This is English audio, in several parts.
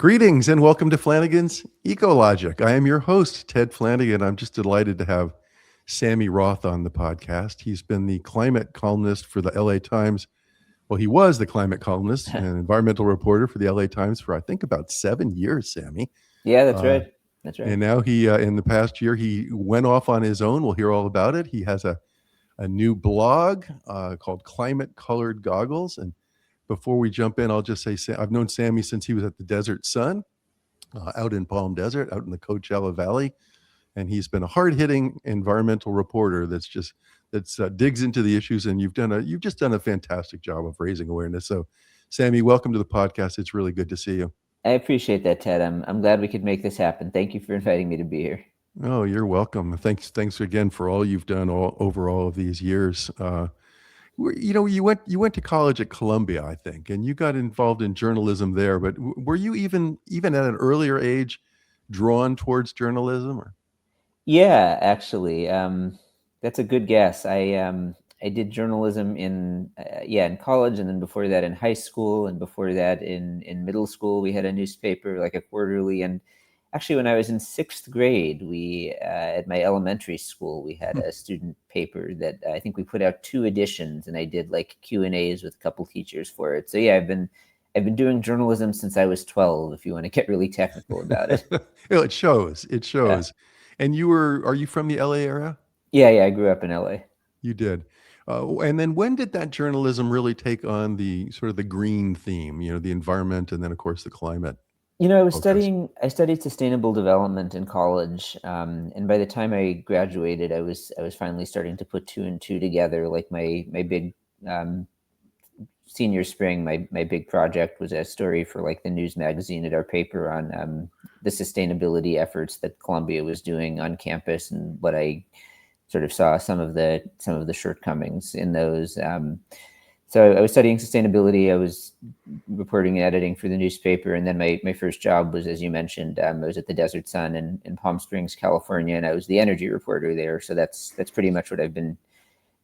Greetings and welcome to Flanigan's Ecologic. I am your host, Ted Flanigan. I'm just delighted to have Sammy Roth on the podcast. He's been the climate columnist for the LA Times. Well, he was the climate columnist and environmental reporter for the LA Times for, I think, about 7 years, Sammy. Yeah, that's right. That's right. And now in the past year, he went off on his own. We'll hear all about it. He has a new blog called Climate Colored Goggles. And before we jump in, I'll just say I've known Sammy since he was at the Desert Sun out in Palm Desert, out in the Coachella Valley. And he's been a hard-hitting environmental reporter that digs into the issues. And you've just done a fantastic job of raising awareness. So, Sammy, welcome to the podcast. It's really good to see you. I appreciate that, Ted. I'm glad we could make this happen. Thank you for inviting me to be here. Oh, you're welcome. Thanks again for all you've done over all of these years. You went to college at Columbia, I think, and you got involved in journalism there. But were you even at an earlier age drawn towards journalism? Or? Yeah, actually, that's a good guess. I did journalism in college, and then before that in high school, and before that in middle school, we had a newspaper, like a quarterly. And actually, when I was in sixth grade, we at my elementary school, we had a student paper that I think we put out 2 editions, and I did like Q&As with a couple teachers for it. So yeah, I've been doing journalism since I was 12, if you want to get really technical about it. It shows. Yeah. And are you from the LA area? Yeah, I grew up in LA. You did. And then when did that journalism really take on the sort of the green theme, the environment, and then of course the climate? I studied sustainable development in college. And by the time I graduated, I was finally starting to put 2 and 2 together. Like my big senior spring, my big project was a story for like the news magazine at our paper on the sustainability efforts that Columbia was doing on campus, and what I sort of saw some of the shortcomings in those. So I was studying sustainability. I was reporting and editing for the newspaper. And then my first job was, as you mentioned, I was at the Desert Sun in Palm Springs, California, and I was the energy reporter there. So that's pretty much what I've been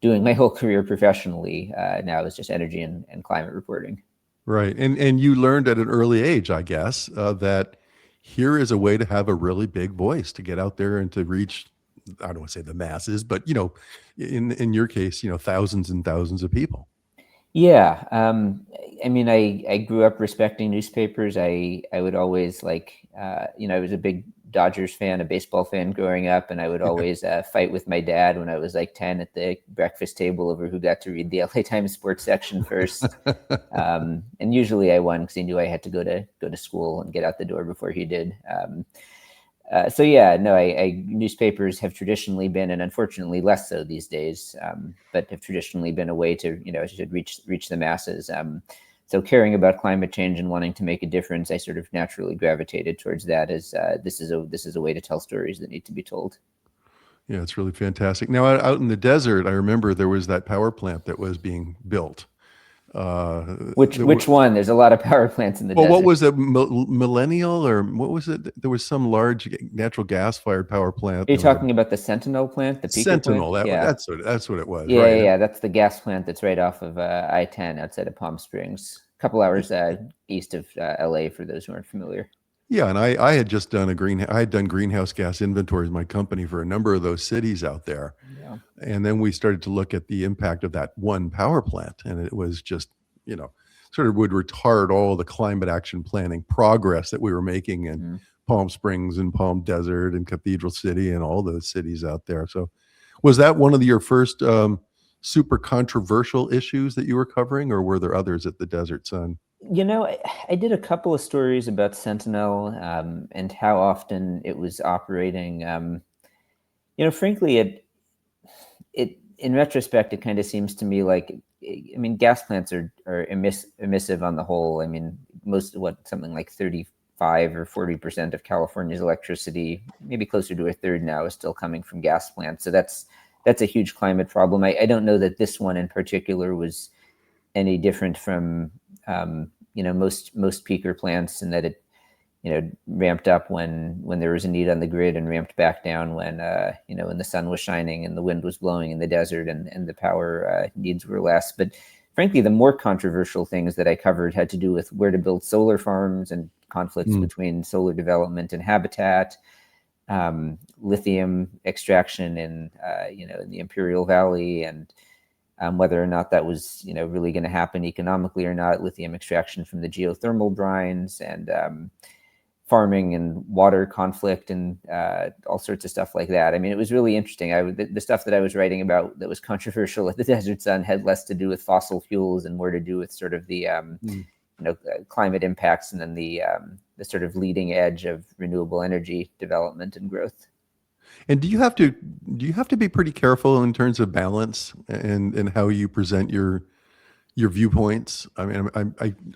doing my whole career professionally. Now is just energy and climate reporting. Right. And you learned at an early age, I guess, that here is a way to have a really big voice, to get out there and to reach, I don't want to say the masses, but, in your case, thousands and thousands of people. Yeah. I grew up respecting newspapers. I would always I was a big Dodgers fan, a baseball fan growing up, and I would always fight with my dad when I was like 10 at the breakfast table over who got to read the LA Times sports section first. And usually I won because he knew I had to go to school and get out the door before he did. Newspapers have traditionally been, and unfortunately less so these days, but have traditionally been a way to, reach the masses. So caring about climate change and wanting to make a difference, I sort of naturally gravitated towards that as this is a way to tell stories that need to be told. Yeah, it's really fantastic. Now, out in the desert, I remember there was that power plant that was being built. Which one? There's a lot of power plants in the desert. What was it? Millennial, or what was it? There was some large natural gas-fired power plant. Are you talking about the Sentinel plant? The Peaker Sentinel, plant? That's what it was. Yeah, right? Yeah. That's the gas plant that's right off of I-10 outside of Palm Springs, a couple hours east of LA, for those who aren't familiar. Yeah, and I had just done greenhouse gas inventories in my company for a number of those cities out there. Yeah. And then we started to look at the impact of that one power plant, and it was just, sort of would retard all the climate action planning progress that we were making in Palm Springs and Palm Desert and Cathedral City and all those cities out there. So was that one of your first super controversial issues that you were covering, or were there others at the Desert Sun? I did a couple of stories about Sentinel and how often it was operating. Frankly, it in retrospect, it kind of seems to me like, gas plants are emissive on the whole. Something like 35 or 40% of California's electricity, maybe closer to a third now, is still coming from gas plants. So that's a huge climate problem. I don't know that this one in particular was any different from most peaker plants, in that it ramped up when there was a need on the grid, and ramped back down when the sun was shining and the wind was blowing in the desert, and the power needs were less. But frankly, the more controversial things that I covered had to do with where to build solar farms and conflicts between solar development and habitat, lithium extraction in in the Imperial Valley, and whether or not that was really going to happen economically or not, lithium extraction from the geothermal brines, and farming and water conflict, and all sorts of stuff like that. I mean, it was really interesting. The stuff that I was writing about that was controversial at the Desert Sun had less to do with fossil fuels and more to do with sort of the climate impacts, and then the sort of leading edge of renewable energy development and growth. And do you have to be pretty careful in terms of balance and how you present your viewpoints? I mean,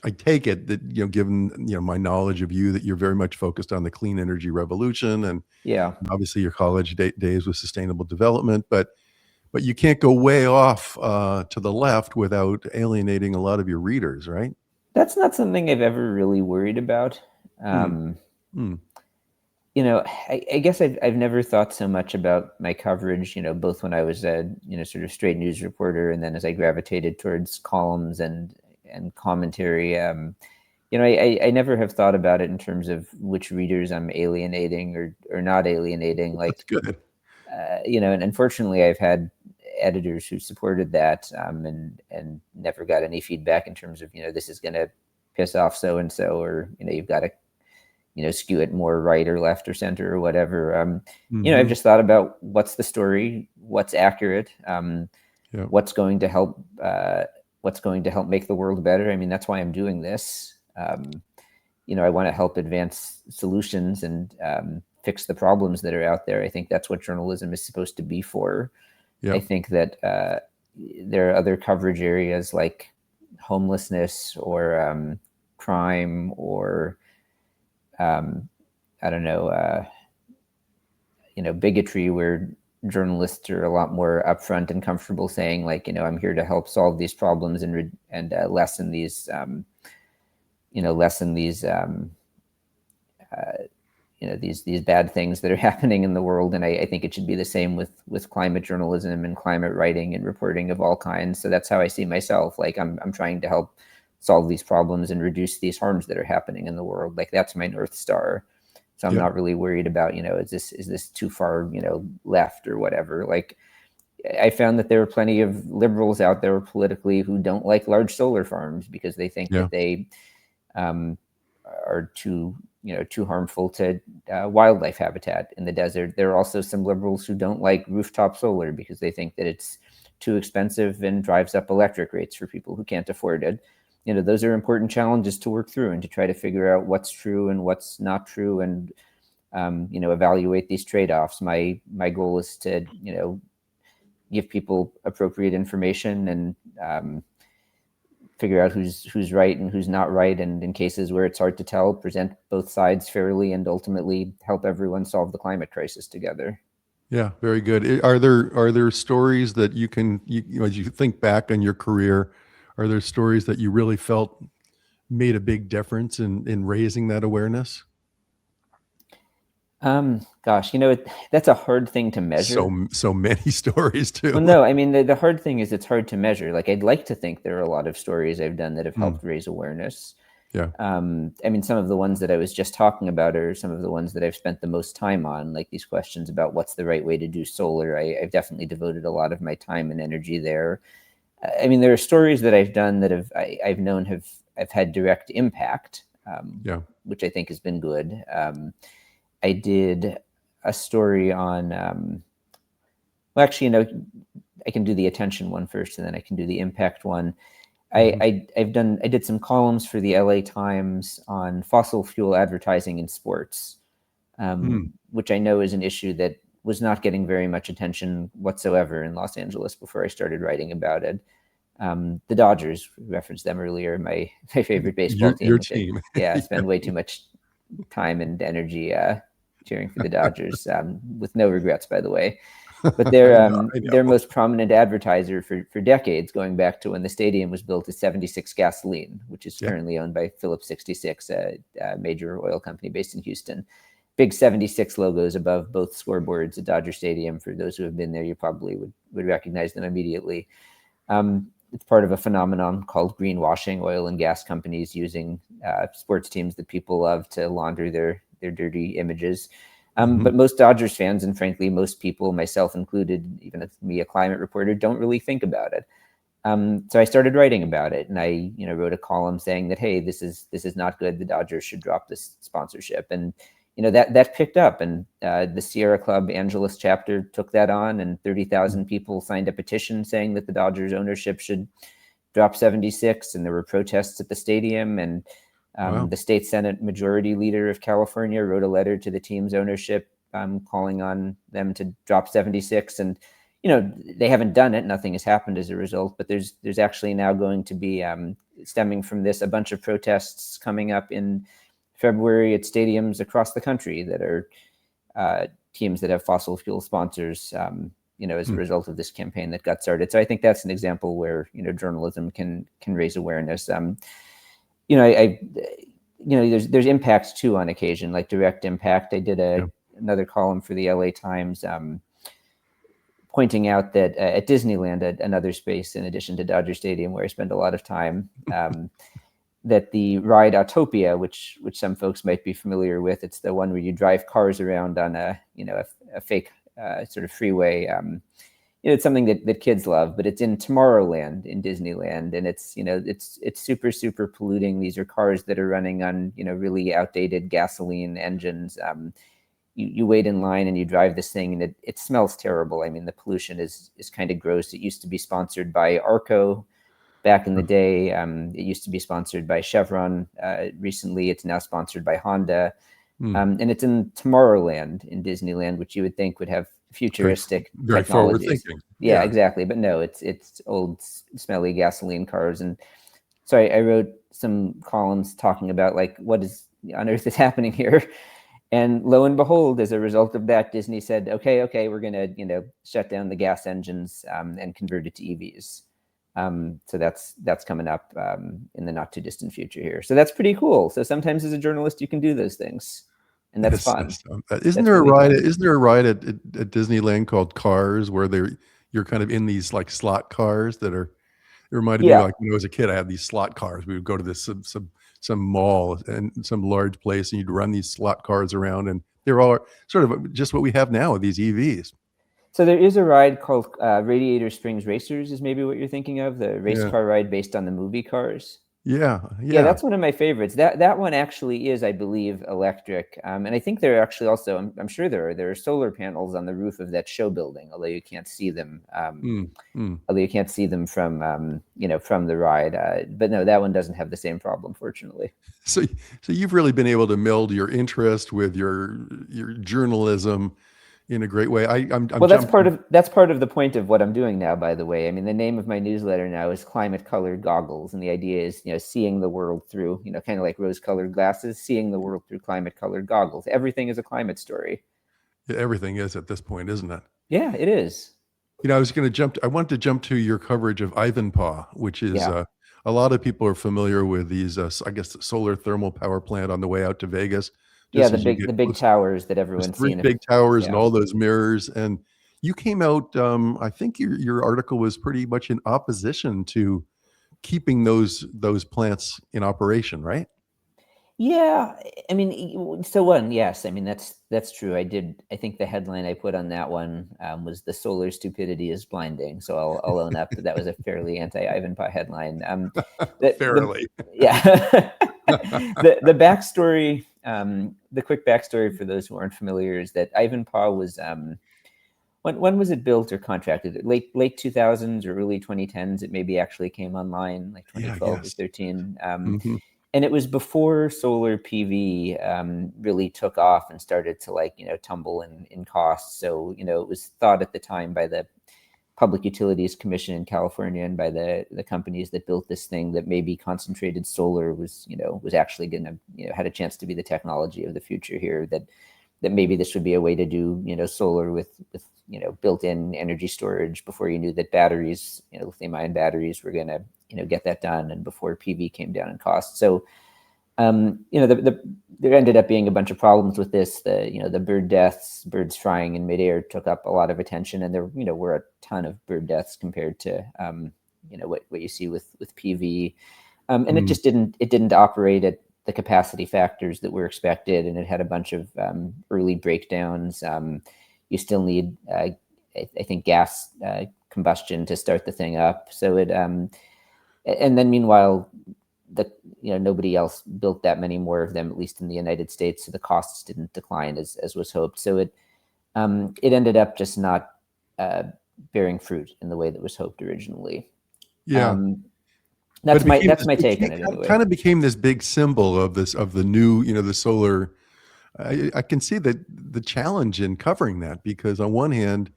I take it that, given, my knowledge of you, that you're very much focused on the clean energy revolution, and Yeah. obviously your college days with sustainable development, but you can't go way off to the left without alienating a lot of your readers, right? That's not something I've ever really worried about. Mm. Mm. I guess I've never thought so much about my coverage, both when I was a, sort of straight news reporter, and then as I gravitated towards columns and commentary. I never have thought about it in terms of which readers I'm alienating or not alienating. That's Like, good. and unfortunately, I've had editors who supported that, and never got any feedback in terms of, this is going to piss off so and so, or you've got to skew it more right or left or center or whatever. I've just thought about what's the story, what's accurate, Yeah. what's going to help make the world better. I mean, that's why I'm doing this. I want to help advance solutions and fix the problems that are out there. I think that's what journalism is supposed to be for. Yeah. I think that there are other coverage areas like homelessness or crime or I don't know, bigotry, where journalists are a lot more upfront and comfortable saying, like, I'm here to help solve these problems and lessen these, these bad things that are happening in the world. And I think it should be the same with climate journalism and climate writing and reporting of all kinds. So that's how I see myself. Like, I'm trying to help solve these problems and reduce these harms that are happening in the world. Like, that's my North Star. So I'm not really worried about, is this too far, left or whatever. Like, I found that there are plenty of liberals out there politically who don't like large solar farms because they think that they are too harmful to wildlife habitat in the desert. There are also some liberals who don't like rooftop solar because they think that it's too expensive and drives up electric rates for people who can't afford it. Those are important challenges to work through and to try to figure out what's true and what's not true, and evaluate these trade-offs. My goal is to give people appropriate information and figure out who's right and who's not right, and in cases where it's hard to tell, present both sides fairly and ultimately help everyone solve the climate crisis together. Yeah, very good. Are there stories that you can, as you think back on your career, are there stories that you really felt made a big difference in raising that awareness? Gosh, that's a hard thing to measure. So many stories too. Well, no, I mean, the hard thing is it's hard to measure. Like, I'd like to think there are a lot of stories I've done that have helped raise awareness. Yeah. I mean, some of the ones that I was just talking about are some of the ones that I've spent the most time on, like these questions about what's the right way to do solar. I've definitely devoted a lot of my time and energy there. I mean, there are stories that I've done that I've known have had direct impact, which I think has been good. I did a story on, well, actually, I can do the attention one first, and then I can do the impact one. I did some columns for the LA Times on fossil fuel advertising in sports, which I know is an issue that was not getting very much attention whatsoever in Los Angeles before I started writing about it. The Dodgers, referenced them earlier, my favorite baseball team. Your team. I spend way too much time and energy cheering for the Dodgers, with no regrets, by the way. But they're their most prominent advertiser for decades, going back to when the stadium was built, is 76 Gasoline, which is currently owned by Phillips 66, a major oil company based in Houston. Big 76 logos above both scoreboards at Dodger Stadium. For those who have been there, you probably would recognize them immediately. it's part of a phenomenon called greenwashing, oil and gas companies using sports teams that people love to launder their dirty images. But most Dodgers fans, and frankly, most people, myself included, even as me, a climate reporter, don't really think about it. So I started writing about it, and I, wrote a column saying that, hey, this is not good. The Dodgers should drop this sponsorship, and that picked up, and the Sierra Club Angeles chapter took that on, and 30,000 people signed a petition saying that the Dodgers ownership should drop 76, and there were protests at the stadium, and Wow. the state Senate majority leader of California wrote a letter to the team's ownership calling on them to drop 76, and they haven't done it. Nothing has happened as a result, but there's actually now going to be, stemming from this, a bunch of protests coming up in February at stadiums across the country that are teams that have fossil fuel sponsors, as a result of this campaign that got started. So I think that's an example where, journalism can raise awareness. There's impacts too on occasion, like direct impact. I did another column for the LA Times, pointing out that at Disneyland, another space in addition to Dodger Stadium, where I spend a lot of time, that the ride Autopia, which some folks might be familiar with, it's the one where you drive cars around on a fake sort of freeway. It's something that kids love, but it's in Tomorrowland in Disneyland, and it's super, super polluting. These are cars that are running on really outdated gasoline engines. You wait in line and you drive this thing, and it smells terrible. I mean, the pollution is kind of gross. It used to be sponsored by Arco back in the day. It used to be sponsored by Chevron. Recently, it's now sponsored by Honda. And it's in Tomorrowland in Disneyland, which you would think would have futuristic very forward technologies. thinking. Yeah, exactly. But no, it's old, smelly gasoline cars. And so I wrote some columns talking about what on earth is happening here. And lo and behold, as a result of that, Disney said, okay, we're going to, shut down the gas engines and convert it to EVs. So that's coming up in the not too distant future here. So that's pretty cool. So sometimes as a journalist, you can do those things, and that's fun. Isn't there a ride at Disneyland called Cars, where you're kind of in these like slot cars that are? It reminded me, like when I was a kid, I had these slot cars. We would go to this some mall and some large place, and you'd run these slot cars around, and they're all sort of just what we have now with these EVs. So there is a ride called Radiator Springs Racers, is maybe what you're thinking of, the race car ride based on the movie Cars. Yeah, that's one of my favorites. That one actually is, I believe, electric, and I think there are actually also, I'm sure there are solar panels on the roof of that show building, although you can't see them. Although you can't see them from from the ride. But no, that one doesn't have the same problem, fortunately. So you've really been able to meld your interest with your journalism in a great way. That's part of the point of what I'm doing now, by the way. I mean, the name of my newsletter now is Climate Colored Goggles, and the idea is seeing the world through kind of like rose colored glasses, seeing the world through climate colored goggles. Everything is a climate story. Yeah, everything is at this point, isn't it? Yeah, it is. I wanted to jump to your coverage of Ivanpah, which is a lot of people are familiar with these, I guess, solar thermal power plant on the way out to Vegas. The big towers that everyone's seen. Big towers and all those mirrors. And you came out, I think your article was pretty much in opposition to keeping those plants in operation, right? Yeah, I mean, yes, I mean that's true. I think the headline I put on that one was "The Solar Stupidity is Blinding." So I'll own up that was a fairly anti-Ivanpah headline. Fairly. The backstory, the quick backstory for those who aren't familiar is that Ivanpah was when was it built or contracted? Late 2000s or early 2010s. It maybe actually came online like 2012 or 13. And it was before solar PV really took off and started to tumble in costs. So it was thought at the time by the Public Utilities Commission in California and by the companies that built this thing that maybe concentrated solar was actually going to had a chance to be the technology of the future here. That maybe this would be a way to do solar with built-in energy storage before you knew that batteries, lithium-ion batteries, were going to get that done, and before PV came down in cost. So there ended up being a bunch of problems with this. The bird deaths, birds flying in midair, took up a lot of attention, and there were a ton of bird deaths compared to what you see with PV, and it Mm. just didn't operate at the capacity factors that were expected, and it had a bunch of early breakdowns. You still need, I think, gas combustion to start the thing up. So and then meanwhile, nobody else built that many more of them, at least in the United States. So the costs didn't decline as was hoped. So it ended up just not bearing fruit in the way that was hoped originally. Yeah. But That's my take on it anyway. kind of became this big symbol of the new, the solar. I can see the challenge in covering that, because on one hand,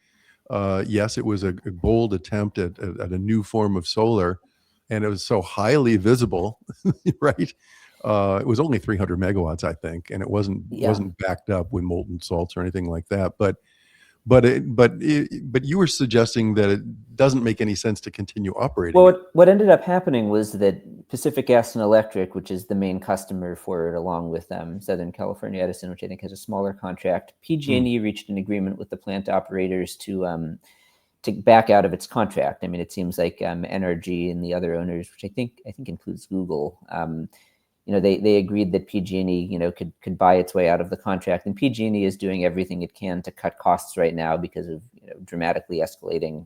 yes, it was a bold attempt at a new form of solar, and it was so highly visible, right? It was only 300 megawatts, I think, and it wasn't backed up with molten salts or anything like that. But you were suggesting that it doesn't make any sense to continue operating it. Well, what ended up happening was that Pacific Gas and Electric, which is the main customer for it, along with Southern California Edison, which I think has a smaller contract, PG&E reached an agreement with the plant operators to back out of its contract. I mean, it seems like NRG and the other owners, which I think includes Google, they agreed that PG&E, could buy its way out of the contract, and PG&E is doing everything it can to cut costs right now because of dramatically escalating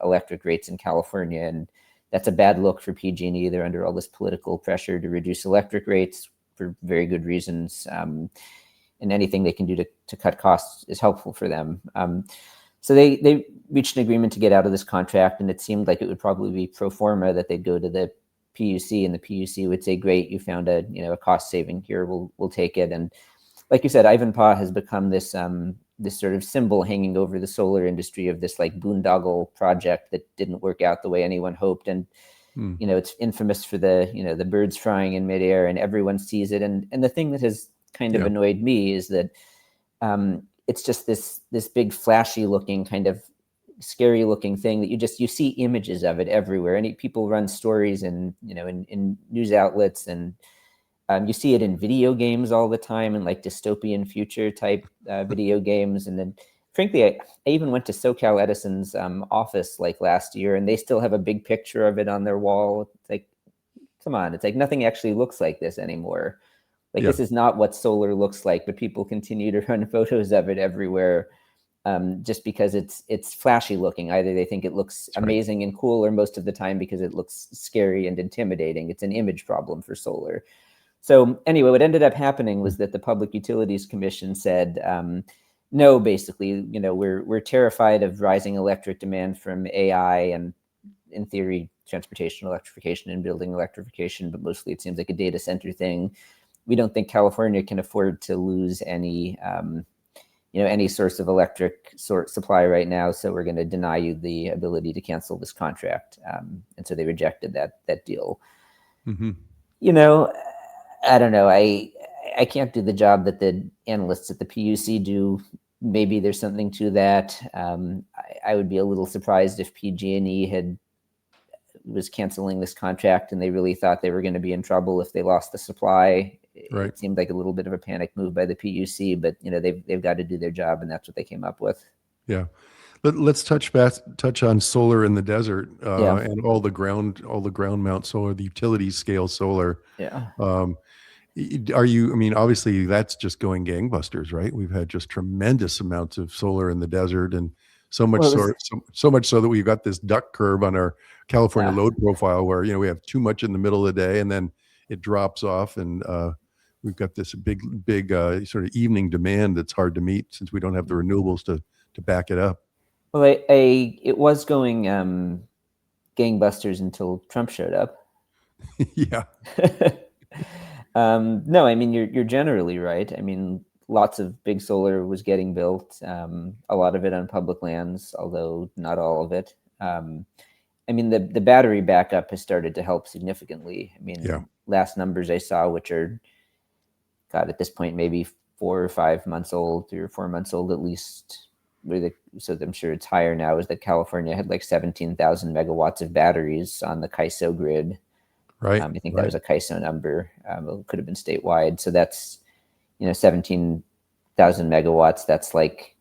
electric rates in California, and that's a bad look for PG&E. They're under all this political pressure to reduce electric rates for very good reasons, and anything they can do to cut costs is helpful for them. So they reached an agreement to get out of this contract, and it seemed like it would probably be pro forma that they'd go to the PUC, and the PUC would say, "Great, you found a cost saving here. We'll take it." And like you said, Ivanpah has become this this sort of symbol hanging over the solar industry of this like boondoggle project that didn't work out the way anyone hoped. And it's infamous for the birds flying in midair, and everyone sees it. And the thing that has kind of annoyed me is that it's just this big flashy looking, kind of scary looking thing that you see images of it everywhere, and people run stories in news outlets, and you see it in video games all the time, and like dystopian future type video games. And then frankly, I even went to SoCal Edison's office like last year, and they still have a big picture of it on their wall. It's like, come on, it's like nothing actually looks like this anymore. Like this is not what solar looks like, but people continue to run photos of it everywhere. Just because it's flashy looking. Either they think it looks amazing and cool, or most of the time because it looks scary and intimidating. It's an image problem for solar. So anyway, what ended up happening was that the Public Utilities Commission said, no, basically, we're terrified of rising electric demand from AI and, in theory, transportation electrification and building electrification, but mostly it seems like a data center thing. We don't think California can afford to lose any source of electric supply right now, so we're going to deny you the ability to cancel this contract. And so they rejected that deal. Mm-hmm. I don't know. I can't do the job that the analysts at the PUC do. Maybe there's something to that. I would be a little surprised if PG&E was canceling this contract and they really thought they were going to be in trouble if they lost the supply. It seemed like a little bit of a panic move by the PUC, but they've got to do their job, and that's what they came up with. Yeah. Let's touch on solar in the desert and all the ground mount solar, the utility scale solar. Yeah. Obviously that's just going gangbusters, right? We've had just tremendous amounts of solar in the desert, and so much so that we've got this duck curve on our California load profile where, we have too much in the middle of the day and then it drops off, and we've got this big sort of evening demand that's hard to meet since we don't have the renewables to back it up. Well, it was going gangbusters until Trump showed up. Yeah. No, I mean, you're generally right. I mean, lots of big solar was getting built, a lot of it on public lands, although not all of it. I mean, the battery backup has started to help significantly. I mean, last numbers I saw, which are, God, at this point, maybe 4 or 5 months old, 3 or 4 months old at least. So I'm sure it's higher now, is that California had like 17,000 megawatts of batteries on the CAISO grid. Right. I think that was a CAISO number. It could have been statewide. So that's, 17,000 megawatts. That's like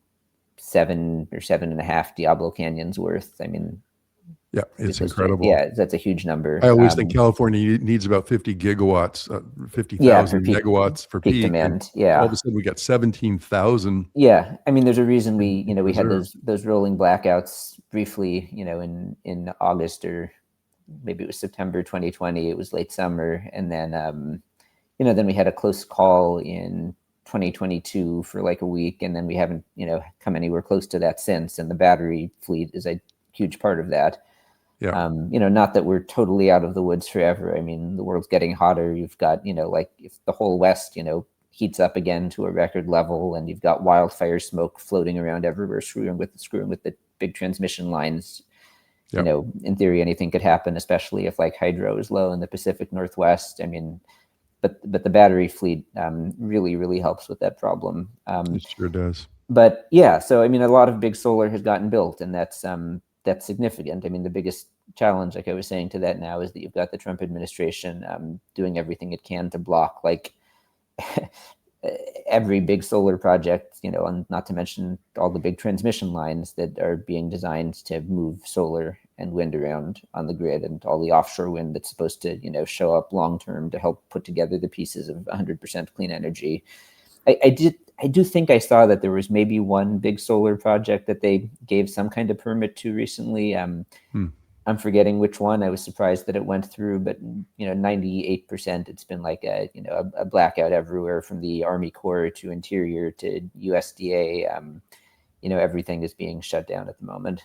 7 or 7.5 Diablo Canyons worth. I mean, Yeah, it's incredible. That's a huge number. I always think California needs about 50 gigawatts, Yeah, for 50,000 peak megawatts for peak peak, and demand. all of Yeah. a sudden we got 17,000 Yeah, I mean, there's a reason in we had reserve. those rolling blackouts briefly, in August, or maybe it was September 2020. It was late summer, and then then we had a close call in 2022 for like a week, and then we haven't come anywhere close to that since. And the battery fleet is a huge part of that. Yeah, Not that we're totally out of the woods forever. I mean, the world's getting hotter. You've got, like if the whole West, heats up again to a record level, and you've got wildfire smoke floating around everywhere, screwing with the big transmission lines. yeah, In theory, anything could happen, especially if like hydro is low in the Pacific Northwest. I mean, but the battery fleet really, really helps with that problem. it sure does. But yeah, so I mean, a lot of big solar has gotten built, and that's significant. I mean, the biggest challenge, like I was saying to that now, is that you've got the Trump administration doing everything it can to block like every big solar project, and not to mention all the big transmission lines that are being designed to move solar and wind around on the grid, and all the offshore wind that's supposed to, show up long term to help put together the pieces of 100% clean energy. I do think I saw that there was maybe one big solar project that they gave some kind of permit to recently. Hmm. I'm forgetting which one. I was surprised that it went through, but 98%, it's been like a blackout everywhere, from the Army Corps to Interior to USDA. Everything is being shut down at the moment.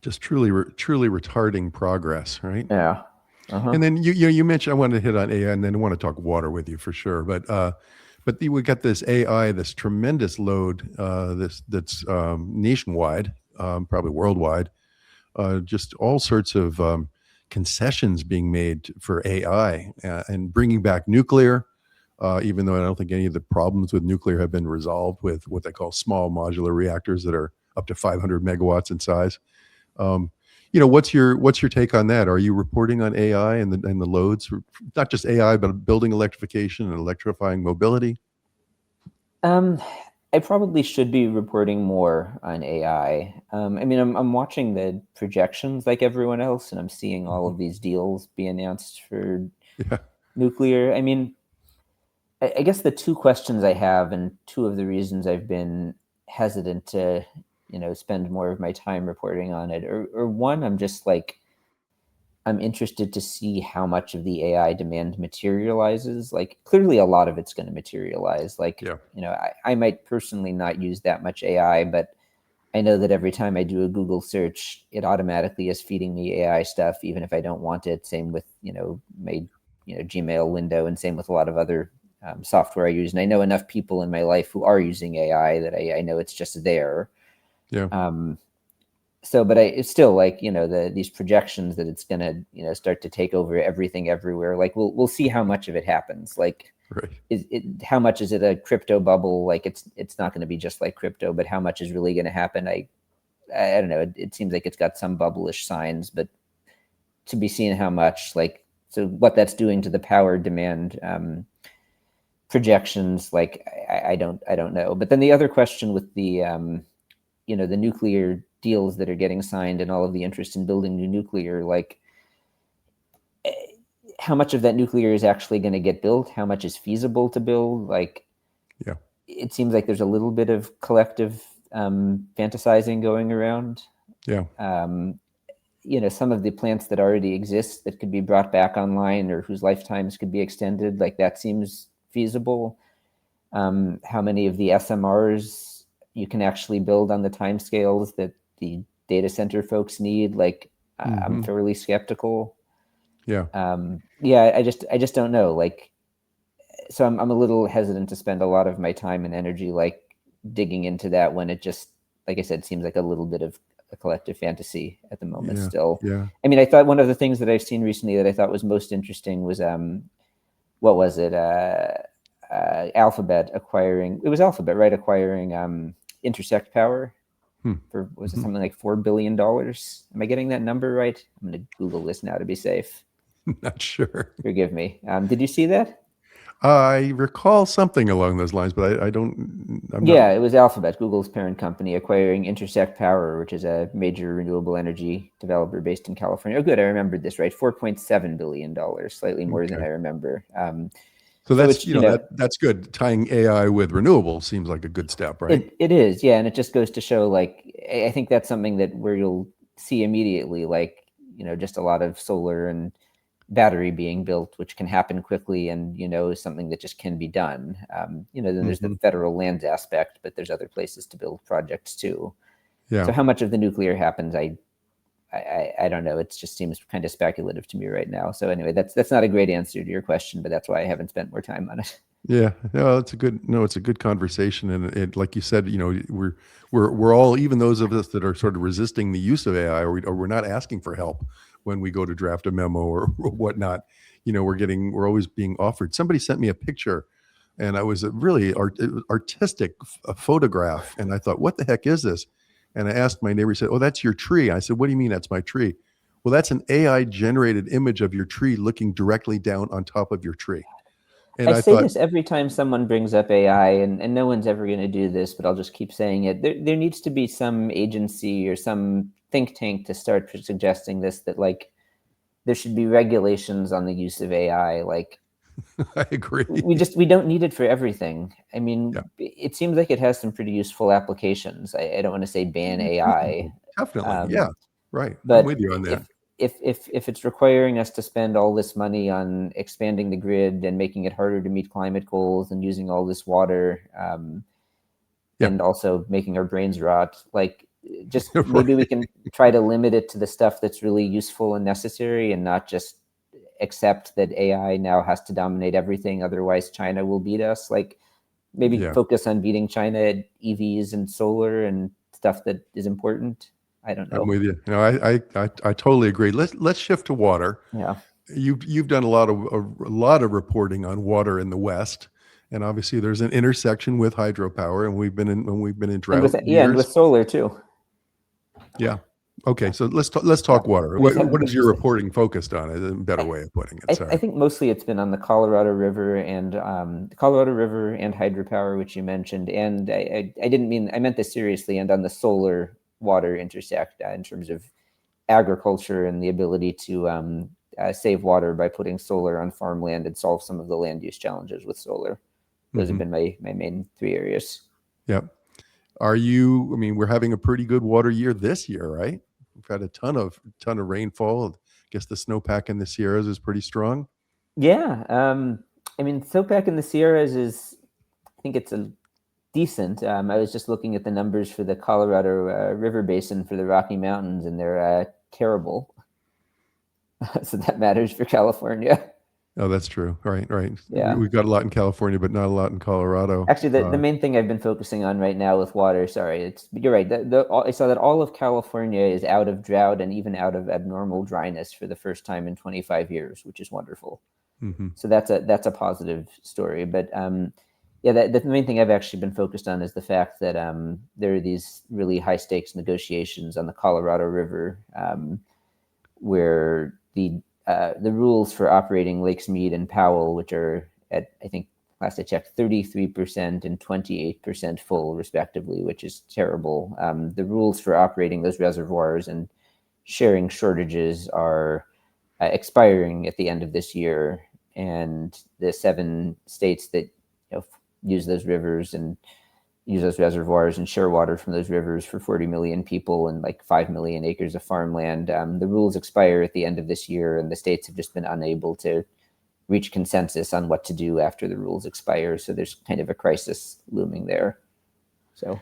Just truly retarding progress, right? Yeah. Uh-huh. And then you mentioned, I wanted to hit on AI, and then I want to talk water with you for sure. But we got this AI, this tremendous load, that's nationwide, probably worldwide. Just all sorts of concessions being made for AI, and bringing back nuclear. Even though I don't think any of the problems with nuclear have been resolved with what they call small modular reactors that are up to 500 megawatts in size. Um, what's your take on that? Are you reporting on AI and the loads, not just AI, but building electrification and electrifying mobility? I probably should be reporting more on AI. I mean, I'm watching the projections like everyone else, and I'm seeing all of these deals be announced for Yeah, nuclear. I mean, I guess the two questions I have, and two of the reasons I've been hesitant to, spend more of my time reporting on it, or one, I'm interested to see how much of the AI demand materializes. Like, clearly, a lot of it's going to materialize. Like, yeah, I might personally not use that much AI, but I know that every time I do a Google search, it automatically is feeding me AI stuff, even if I don't want it. Same with, my, Gmail window, and same with a lot of other software I use. And I know enough people in my life who are using AI that I know it's just there. yeah. So, but it's still like, these projections that it's going to, start to take over everything everywhere. Like, we'll see how much of it happens. Like, Right. how much is it a crypto bubble? Like, it's not going to be just like crypto, but how much is really going to happen? I don't know. It seems like it's got some bubblish signs, but to be seen how much, like, so what that's doing to the power demand projections, like, I don't know. But then the other question with the, the nuclear deals that are getting signed and all of the interest in building new nuclear, like, how much of that nuclear is actually going to get built? How much is feasible to build? Like, Yeah, it seems like there's a little bit of collective fantasizing going around. yeah, Some of the plants that already exist that could be brought back online, or whose lifetimes could be extended, like, that seems feasible. How many of the SMRs you can actually build on the timescales that the data center folks need? Like, I'm fairly skeptical. yeah. Yeah, I just don't know. Like, so I'm a little hesitant to spend a lot of my time and energy like digging into that, when it just, like I said, seems like a little bit of a collective fantasy at the moment Yeah, still. yeah. I mean, I thought one of the things that I've seen recently that I thought was most interesting was what was it? Alphabet acquiring, it was Alphabet, right? Acquiring Intersect Power Hmm. for, was it something like $4 billion? Am I getting that number right? I'm going to Google this now to be safe. Not sure. Forgive me. Did you see that? I recall something along those lines, but I don't. I'm not. Yeah, it was Alphabet, Google's parent company, acquiring Intersect Power, which is a major renewable energy developer based in California. Oh, good, I remembered this right. $4.7 billion, slightly more than Okay. I remember. So So that's, which, you know, that's good. Tying AI with renewables seems like a good step, right? it is, yeah, and it just goes to show, like, I think that's something that where you'll see immediately, like, just a lot of solar and battery being built, which can happen quickly, and is something that just can be done. Then there's the Hmm. federal lands aspect, but there's other places to build projects too. Yeah. So how much of the nuclear happens, I don't know. It just seems kind of speculative to me right now. So anyway, that's not a great answer to your question, but that's why I haven't spent more time on it. Yeah, no, it's a good no, it's a good conversation, and like you said, we're all, even those of us that are sort of resisting the use of AI, or we're not asking for help when we go to draft a memo or whatnot. We're always being offered. Somebody sent me a picture, and I was a really artistic photograph, and I thought, what the heck is this? And I asked my neighbor. He said, "Oh, that's your tree." I said, "What do you mean that's my tree?" Well, that's an AI generated image of your tree looking directly down on top of your tree. And I I say thought, this every time someone brings up AI, and no one's ever going to do this, but I'll just keep saying it. There needs to be some agency or some think tank to start suggesting this, that, like, there should be regulations on the use of AI. Like, I agree. we don't need it for everything. I Yeah. mean, it seems like it has some pretty useful applications. I don't want to say ban AI, Definitely. Yeah. um, Right. I'm but with you on that. if it's requiring us to spend all this money on expanding the grid and making it harder to meet climate goals and using all this water, Yeah. and also making our brains rot, like, just maybe we Right. can try to limit it to the stuff that's really useful and necessary, and not just accept that AI now has to dominate everything, otherwise China will beat us. Like, maybe Yeah. focus on beating China at EVs and solar and stuff that is important. I don't I'm know. with you. No, I totally agree. Let's shift to water. Yeah. You've done a lot of reporting on water in the West, and obviously there's an intersection with hydropower, and we've been in And with drought and with years. solar too. Yeah. Okay. Yeah. So let's Yeah. talk water. With What is your with reporting focused on? Is a better I, way of putting it. I Sorry. think mostly it's been on the Colorado River, and the Colorado River and hydropower, which you mentioned. And I didn't mean, I meant this seriously, and on the solar water intersect, in terms of agriculture and the ability to save water by putting solar on farmland and solve some of the land use challenges with solar. Those have Hmm. been my main three areas. Yep. I mean, we're having a pretty good water year this year, right? We've had a ton of rainfall. I guess the snowpack in the Sierras is pretty strong. Yeah. I mean, snowpack in the Sierras is, I think it's a decent. I was just looking at the numbers for the Colorado River Basin for the Rocky Mountains, and they're terrible. So that matters for California. Oh, that's true. Right, right. Yeah. We've got a lot in California, but not a lot in Colorado. Actually, the main thing I've been focusing on right now with water, sorry, you're right. I saw that all of California is out of drought and even out of abnormal dryness for the first time in 25 years, which is wonderful. Hmm. So that's a positive story. But yeah, the main thing I've actually been focused on is the fact that there are these really high stakes negotiations on the Colorado River, where the rules for operating Lakes Mead and Powell, which are at, I think last I checked, 33% and 28% full, respectively, which is terrible. The rules for operating those reservoirs and sharing shortages are expiring at the end of this year, and the 7 states that use those rivers and use those reservoirs and share water from those rivers for 40 million people and like 5 million acres of farmland. The rules expire at the end of this year, and the states have just been unable to reach consensus on what to do after the rules expire. So there's kind of a crisis looming there. So,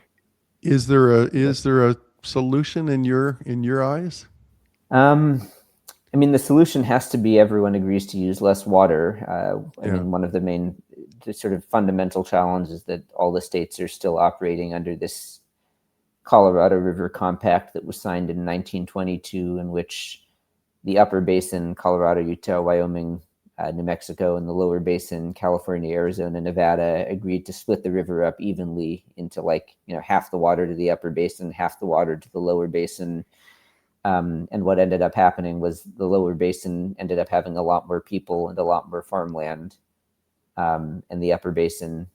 Is there a solution in your eyes? um, I mean, the solution has to be everyone agrees to use less water. I Yeah. mean, one of the main sort of fundamental challenges is that all the states are still operating under this Colorado River Compact that was signed in 1922, in which the upper basin, Colorado, Utah, Wyoming, New Mexico, and the lower basin, California, Arizona, Nevada, agreed to split the river up evenly into, like, half the water to the upper basin, half the water to the lower basin. And what ended up happening was the lower basin ended up having a lot more people and a lot more farmland. and the upper basin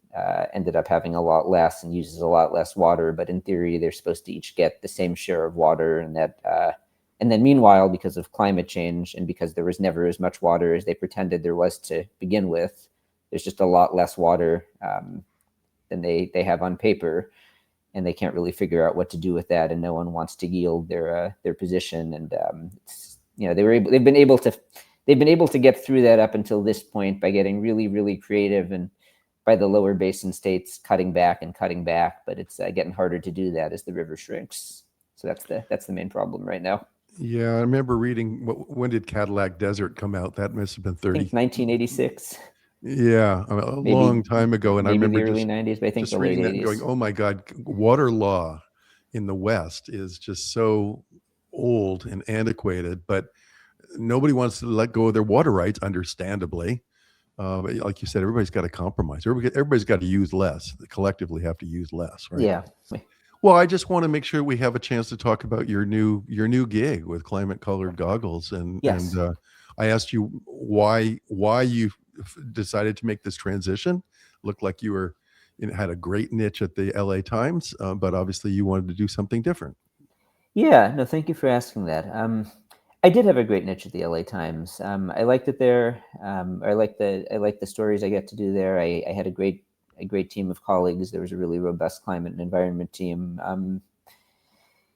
ended up having a lot less and uses a lot less water. But in theory, they're supposed to each get the same share of water, and then meanwhile, because of climate change and because there was never as much water as they pretended there was to begin with, there's just a lot less water than they have on paper, and they can't really figure out what to do with that, and no one wants to yield their position. And they've been able to get through that up until this point by getting really, really creative, and by the lower basin states cutting back, but it's getting harder to do that as the river shrinks. So that's the main problem right now. Yeah, I remember reading. When did Cadillac Desert come out? That must have been I think 1986. Yeah, a long time ago. And I maybe remember the early 90s, but I think just the late reading that and 80s. going, "Oh my God, water law in the West is just so old and antiquated." But nobody wants to let go of their water rights, understandably. But like you said, everybody's got to compromise. Everybody's got to use less. They collectively have to use less, right? Yeah. Well, I just want to make sure we have a chance to talk about your new gig with Climate Colored Goggles, and Yes. I asked you why you decided to make this transition. Looked like you had a great niche at the LA Times, but obviously you wanted to do something different. Yeah, no, thank you for asking that. I did have a great niche at the LA Times. I liked it there. I like the stories I get to do there. I had a great team of colleagues. There was a really robust climate and environment team.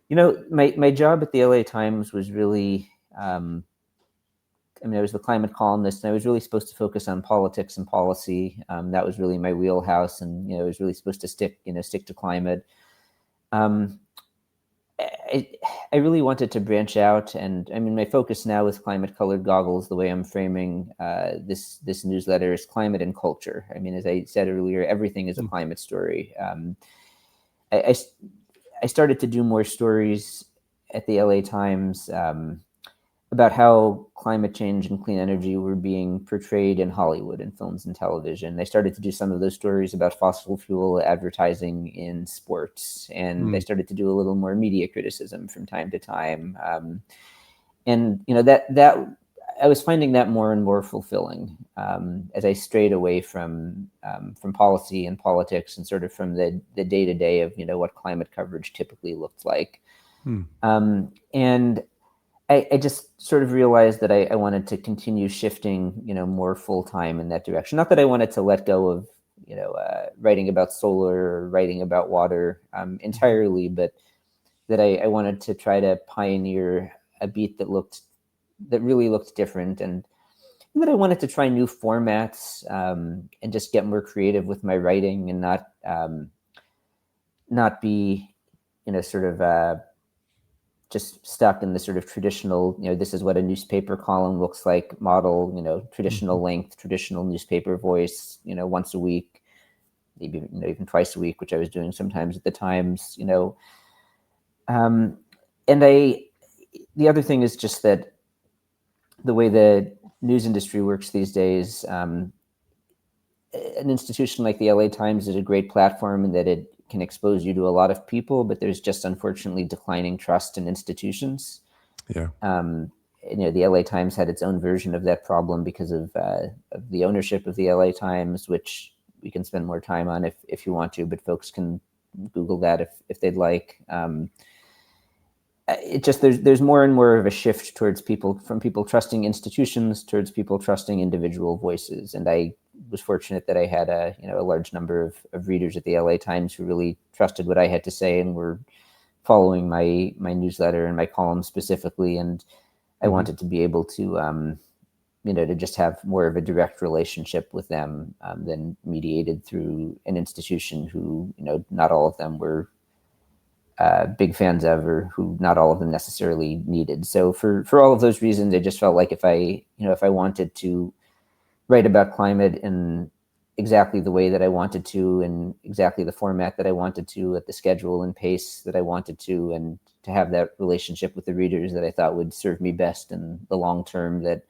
My job at the LA Times was really, I was the climate columnist, and I was really supposed to focus on politics and policy. That was really my wheelhouse, and I was really supposed to stick to climate. I really wanted to branch out, and my focus now with Climate Colored Goggles, the way I'm framing this newsletter, is climate and culture. As I said earlier, everything is a climate story. I started to do more stories at the LA Times about how climate change and clean energy were being portrayed in Hollywood in films and television. I started to do some of those stories about fossil fuel advertising in sports, and I started to do a little more media criticism from time to time. That I was finding that more and more fulfilling as I strayed away from policy and politics, and sort of from the day-to-day of what climate coverage typically looked like. And I just sort of realized that I wanted to continue shifting, more full-time in that direction. Not that I wanted to let go of, writing about solar or writing about water entirely, but that I wanted to try to pioneer a beat that really looked different, and that I wanted to try new formats and just get more creative with my writing, and not be, sort of just stuck in the sort of traditional, this is what a newspaper column looks like model, traditional length, traditional newspaper voice, once a week, maybe even twice a week, which I was doing sometimes at the Times, and the other thing is just that the way the news industry works these days, an institution like the LA Times is a great platform in that it can expose you to a lot of people, but there's just unfortunately declining trust in institutions. Yeah. The LA Times had its own version of that problem because of the ownership of the LA Times, which we can spend more time on if you want to, but folks can Google that if they'd like. It just there's more and more of a shift towards people trusting institutions towards people trusting individual voices, and I was fortunate that I had a large number of readers at the LA Times who really trusted what I had to say and were following my newsletter and my column specifically, and I wanted to be able to to just have more of a direct relationship with them than mediated through an institution who not all of them were big fans of, or who not all of them necessarily needed. So for all of those reasons, I just felt like if I wanted to write about climate in exactly the way that I wanted to, in exactly the format that I wanted to, at the schedule and pace that I wanted to, and to have that relationship with the readers that I thought would serve me best in the long term, that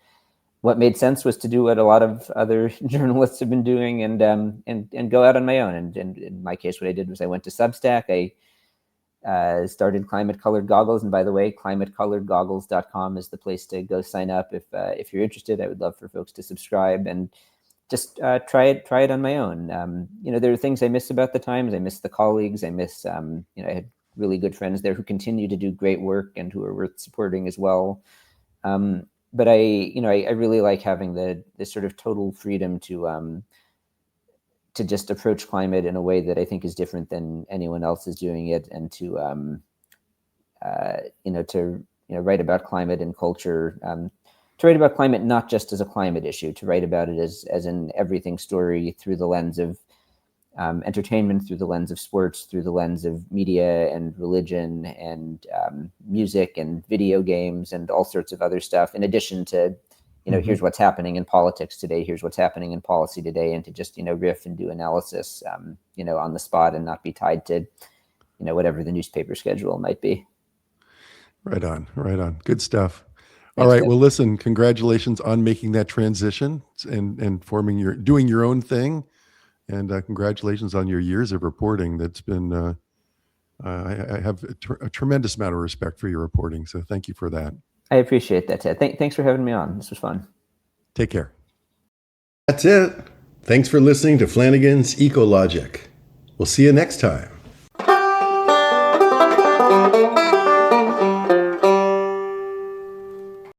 what made sense was to do what a lot of other journalists have been doing, and go out on my own. And in my case, what I did was I went to Substack. I started Climate Colored Goggles, and by the way, climatecoloredgoggles.com is the place to go sign up if you're interested. I would love for folks to subscribe, and just try it on my own. There are things I miss about the Times. I miss the colleagues. I miss, I had really good friends there who continue to do great work and who are worth supporting as well. But I really like having this sort of total freedom to just approach climate in a way that I think is different than anyone else is doing it, and to write about climate and culture. To write about climate not just as a climate issue, to write about it as an everything story through the lens of entertainment, through the lens of sports, through the lens of media and religion and music and video games and all sorts of other stuff, in addition to, here's what's happening in politics today, here's what's happening in policy today, and to just, riff and do analysis, on the spot, and not be tied to, whatever the newspaper schedule might be. Right on, right on. Good stuff. Thanks, All right. Jeff. Well, listen, congratulations on making that transition and doing your own thing. And congratulations on your years of reporting. That's been, I have a tremendous amount of respect for your reporting. So thank you for that. I appreciate that, Ted. Thanks for having me on. This was fun. Take care. That's it. Thanks for listening to Flanigan's Ecologic. We'll see you next time.